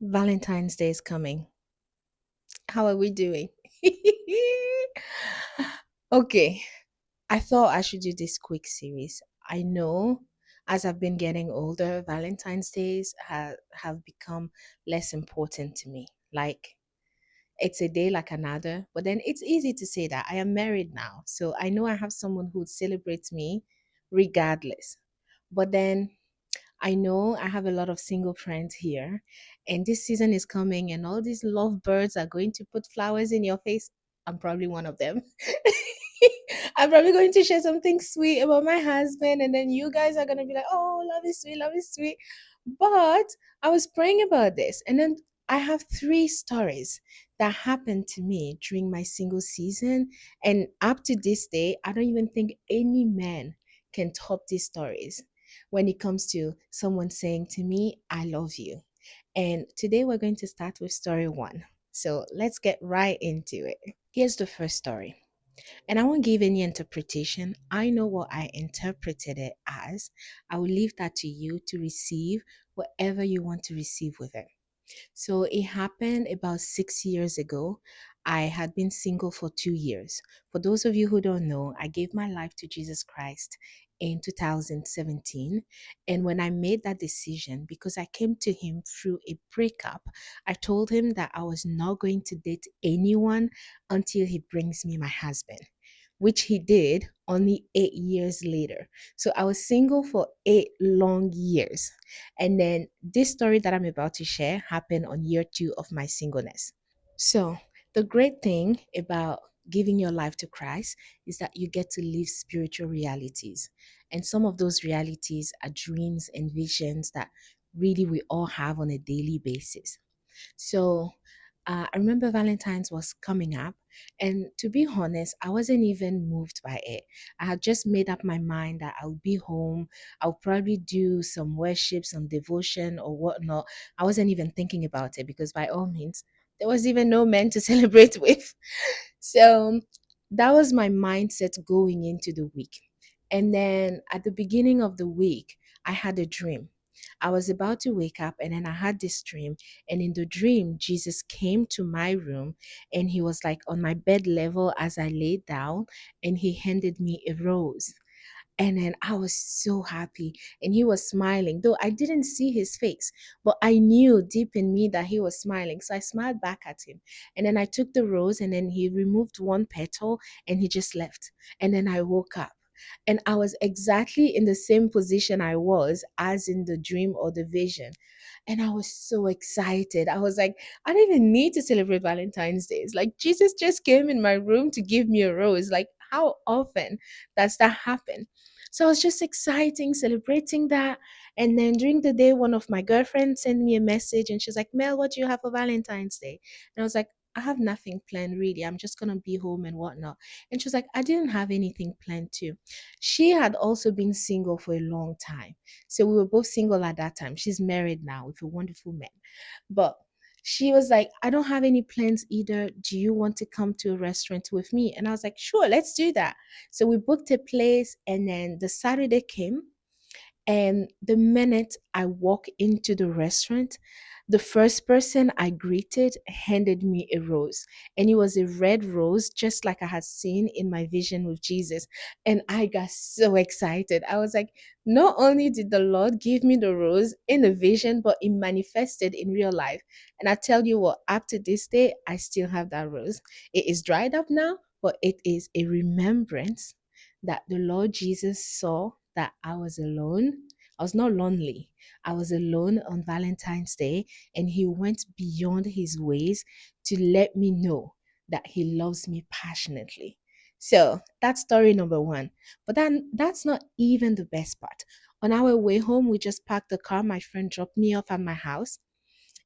Valentine's Day is coming. How are we doing? Okay, I thought I should do this quick series. I know as I've been getting older, Valentine's Days have become less important to me. Like, it's a day like another, but then it's easy to say that I am married now. So I know I have someone who celebrates me regardless. But then I know I have a lot of single friends here, and this season is coming, and all these lovebirds are going to put flowers in your face. I'm probably one of them. I'm probably going to share something sweet about my husband, and then you guys are going to be like, oh, love is sweet, love is sweet. But I was praying about this, and then I have three stories that happened to me during my single season. And up to this day, I don't even think any man can top these stories when it comes to someone saying to me, I love you. And today we're going to start with story one. So let's get right into it. Here's the first story. And I won't give any interpretation. I know what I interpreted it as. I will leave that to you to receive whatever you want to receive with it. So it happened about 6 years ago. I had been single for 2 years. For those of you who don't know, I gave my life to Jesus Christ in 2017. And when I made that decision, because I came to him through a breakup, I told him that I was not going to date anyone until he brings me my husband, which he did only 8 years later. So I was single for 8 long years. And then this story that I'm about to share happened on year two of my singleness. So, the great thing about giving your life to Christ is that you get to live spiritual realities. And some of those realities are dreams and visions that really we all have on a daily basis. So I remember Valentine's was coming up, and to be honest, I wasn't even moved by it. I had just made up my mind that I'll be home. I'll probably do some worship, some devotion, or whatnot. I wasn't even thinking about it because, by all means, there was even no men to celebrate with. So that was my mindset going into the week. And then at the beginning of the week, I had a dream. I was about to wake up and then I had this dream. And in the dream, Jesus came to my room and he was like on my bed level as I laid down and he handed me a rose. And then I was so happy. And he was smiling, though I didn't see his face, but I knew deep in me that he was smiling. So I smiled back at him. And then I took the rose and then he removed one petal and he just left. And then I woke up. And I was exactly in the same position I was as in the dream or the vision. And I was so excited. I was like, I don't even need to celebrate Valentine's Day. It's like Jesus just came in my room to give me a rose. Like, how often does that happen? So I was just exciting, celebrating that. And then during the day, one of my girlfriends sent me a message and she's like, Mel, what do you have for Valentine's Day? And I was like, I have nothing planned really. I'm just gonna be home and whatnot. And she was like, I didn't have anything planned too. She had also been single for a long time. So we were both single at that time. She's married now with a wonderful man. But she was like, I don't have any plans either. Do you want to come to a restaurant with me? And I was like, sure, let's do that. So we booked a place, and then the Saturday came. And the minute I walk into the restaurant, the first person I greeted handed me a rose. And it was a red rose, just like I had seen in my vision with Jesus. And I got so excited. I was like, not only did the Lord give me the rose in a vision, but it manifested in real life. And I tell you what, up to this day, I still have that rose. It is dried up now, but it is a remembrance that the Lord Jesus saw that I was alone. I was not lonely. I was alone on Valentine's Day, and He went beyond His ways to let me know that He loves me passionately. So that's story number one. But then that's not even the best part. On our way home, we just parked the car. My friend dropped me off at my house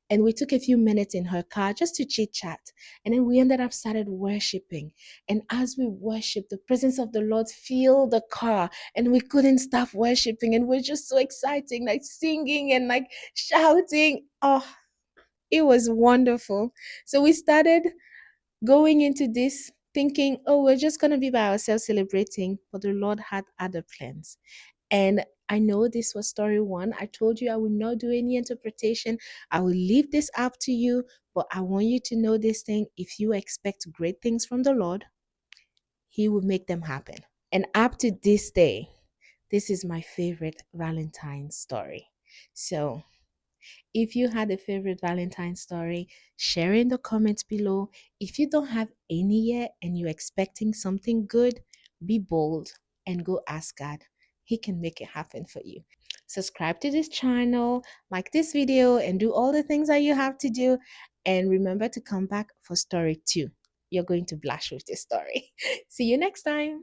and we took a few minutes in her car just to chit chat, and then we ended up started worshiping. And as we worshiped, the presence of the Lord filled the car and we couldn't stop worshiping, and we're just so exciting, like singing and like shouting. Oh, it was wonderful. So we started going into this thinking, oh, we're just going to be by ourselves celebrating, but the Lord had other plans. And I know this was story one. I told you I will not do any interpretation. I will leave this up to you, but I want you to know this thing. If you expect great things from the Lord, He will make them happen. And up to this day, this is my favorite Valentine story. So, if you had a favorite Valentine story, share in the comments below. If you don't have any yet and you're expecting something good, be bold and go ask God. He can make it happen for you. Subscribe to this channel, like this video, and do all the things that you have to do. And remember to come back for story two. You're going to blush with this story. See you next time.